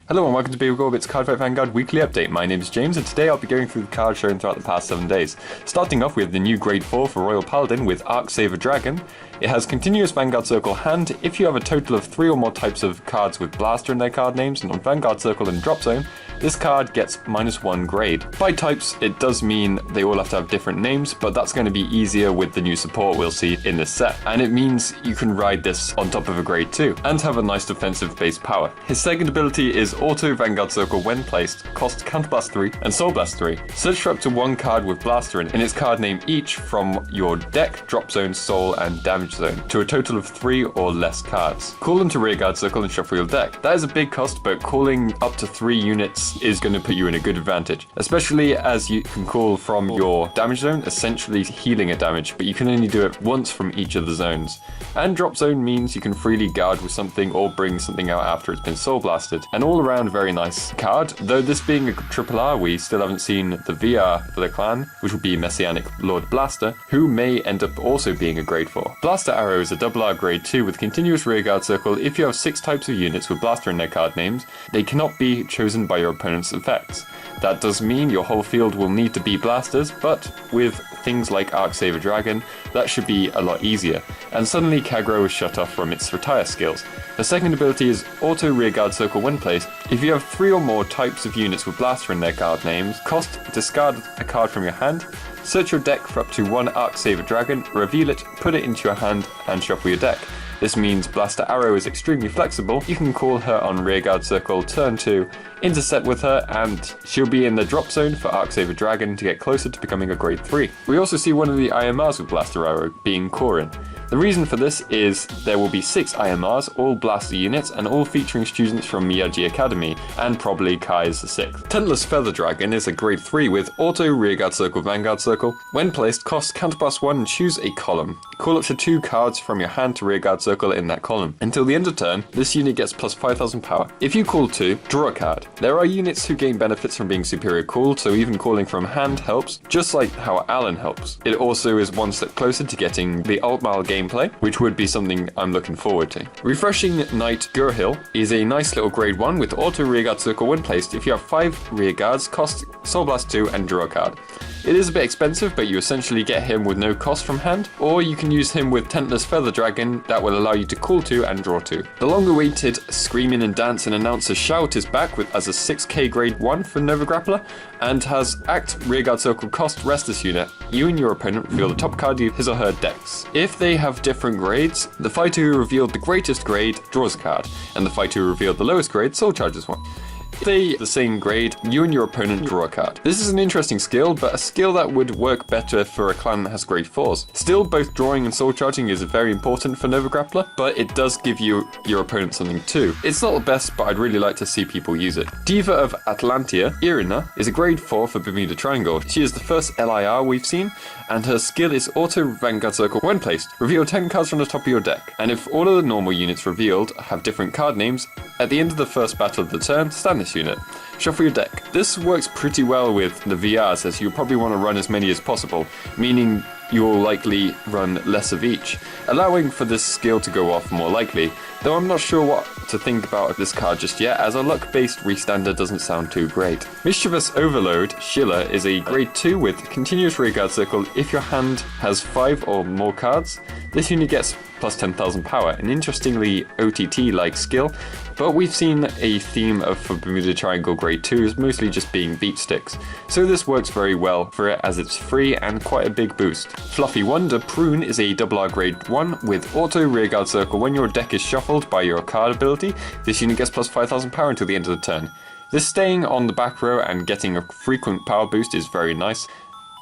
Hello and welcome to Vanguard's Cardfight Vanguard weekly update. My name is James and today I'll be going through the cards shown throughout the past 7 days. Starting off with the new Grade 4 for Royal Paladin with Arcsaver Dragon. It has continuous Vanguard Circle hand if you have a total of 3 or more types of cards with Blaster in their card names, and on Vanguard Circle and Drop Zone, this card gets -1 grade. By types, it does mean they all have to have different names, but that's going to be easier with the new support we'll see in this set. And it means you can ride this on top of a Grade 2 and have a nice defensive base power. His second ability is Auto Vanguard Circle when placed, cost Counterblast 3 and Soul Blast 3. Search for up to 1 card with Blaster in its card name each from your deck, Drop Zone, Soul and Damage Zone to a total of 3 or less cards. Call into Rearguard Circle and shuffle your deck. That is a big cost, but calling up to 3 units is going to put you in a good advantage, especially as you can call from your damage zone, essentially healing a damage, but you can only do it once from each of the zones. And Drop Zone means you can freely guard with something or bring something out after it's been soul blasted. An all around very nice card, though this being a triple R, we still haven't seen the VR for the clan, which will be Messianic Lord Blaster, who may end up also being a Grade 4. Blaster Arrow is a double R Grade 2 with continuous Rearguard Circle. If you have 6 types of units with Blaster in their card names, they cannot be chosen by your opponent's effects. That does mean your whole field will need to be blasters, but with things like Arcsaver Dragon, that should be a lot easier. And suddenly Kagro is shut off from its retire skills. The second ability is Auto Rearguard Circle when placed. If you have 3 or more types of units with Blaster in their card names, cost discard a card from your hand, search your deck for up to 1 Arcsaver Dragon, reveal it, put it into your hand, and shuffle your deck. This means Blaster Arrow is extremely flexible. You can call her on Rearguard Circle turn 2, intercept with her, and she'll be in the drop zone for Arcsaver Dragon to get closer to becoming a Grade 3. We also see one of the IMRs with Blaster Arrow being Corin. The reason for this is there will be 6 IMRs, all Blaster units, and all featuring students from Miyagi Academy, and probably Kai is the 6th. Tentless Feather Dragon is a Grade 3 with Auto Rearguard Circle Vanguard Circle. When placed, cost Counterblast 1 and choose a column. Call up to 2 cards from your hand to Rearguard Circle in that column. Until the end of turn, this unit gets plus 5000 power. If you call 2, draw a card. There are units who gain benefits from being superior called, so even calling from hand helps, just like how Alan helps. It also is one step closer to getting the Altmal gameplay, which would be something I'm looking forward to. Refreshing Knight Gurhill is a nice little Grade 1 with Auto Rearguard Circle when placed. If you have 5 Rearguards, cost Soul Blast 2 and draw a card. It is a bit expensive, but you essentially get him with no cost from hand, or you can use him with Tentless Feather Dragon that will allow you to call 2 and draw 2. The long-awaited Screaming and Dance and Announcer Shout is back as a 6k Grade 1 for Nova Grappler, and has Act Rearguard Circle cost rest this unit. You and your opponent reveal the top card of his or her decks. If they have different grades, the fighter who revealed the greatest grade draws a card, and the fighter who revealed the lowest grade soul charges one. If they the same grade, you and your opponent draw a card. This is an interesting skill, but a skill that would work better for a clan that has Grade 4s. Still, both drawing and soul charging is very important for Nova Grappler, but it does give you your opponent something too. It's not the best, but I'd really like to see people use it. Diva of Atlantia, Irina, is a Grade 4 for Bermuda Triangle. She is the first LIR we've seen, and her skill is Auto Vanguard Circle when placed. Reveal 10 cards from the top of your deck, and if all of the normal units revealed have different card names, at the end of the first battle of the turn, stand this unit. Shuffle your deck. This works pretty well with the VRs, as you'll probably want to run as many as possible, meaning you'll likely run less of each, allowing for this skill to go off more likely, though I'm not sure what to think about this card just yet, as a luck-based restander doesn't sound too great. Mischievous Overload, Schiller, is a Grade 2 with Continuous Rearguard Circle. If your hand has 5 or more cards, this unit gets plus 10,000 power, an interestingly OTT-like skill, but we've seen a theme for Bermuda Triangle Grade 2s mostly just being beat sticks, so this works very well for it as it's free and quite a big boost. Fluffy Wonder Prune is a double R Grade 1 with Auto Rearguard Circle. When your deck is shuffled by your card ability, this unit gets plus 5000 power until the end of the turn. This staying on the back row and getting a frequent power boost is very nice.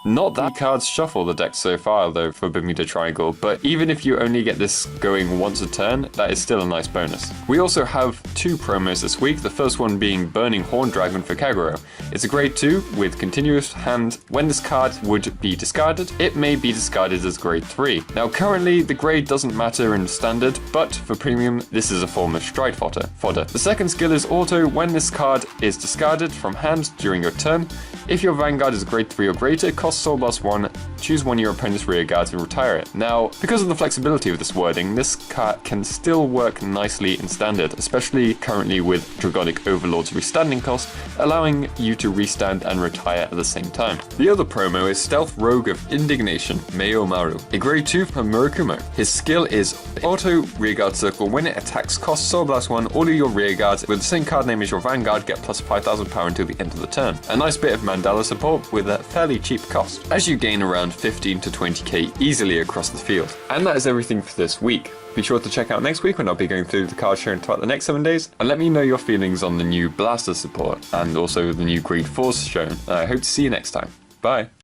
Not that cards shuffle the deck so far though for Bermuda Triangle, but even if you only get this going once a turn, that is still a nice bonus. We also have 2 promos this week, the first one being Burning Horn Dragon for Kagero. It's a Grade 2 with continuous hand. When this card would be discarded, it may be discarded as Grade 3. Now currently the grade doesn't matter in Standard, but for Premium this is a form of stride fodder. The second skill is Auto. When this card is discarded from hand during your turn, if your Vanguard is Grade 3 or greater, cost Soul Blast 1, choose one of your opponent's rearguards and retire it. Now, because of the flexibility of this wording, this card can still work nicely in Standard, especially currently with Dragonic Overlord's restanding cost, allowing you to restand and retire at the same time. The other promo is Stealth Rogue of Indignation, Meiomaru, a grade 2 from Murakumo. His skill is Auto Rearguard Circle. When it attacks, costs Soul Blast 1, all of your rearguards with the same card name as your Vanguard get plus 5,000 power until the end of the turn. A nice bit of Mandala support with a fairly cheap cost, as you gain around 15 to 20k easily across the field. And that is everything for this week. Be sure to check out next week when I'll be going through the card sharing throughout the next 7 days, and let me know your feelings on the new Blaster support and also the new Grade 4s shown. I hope to see you next time. Bye!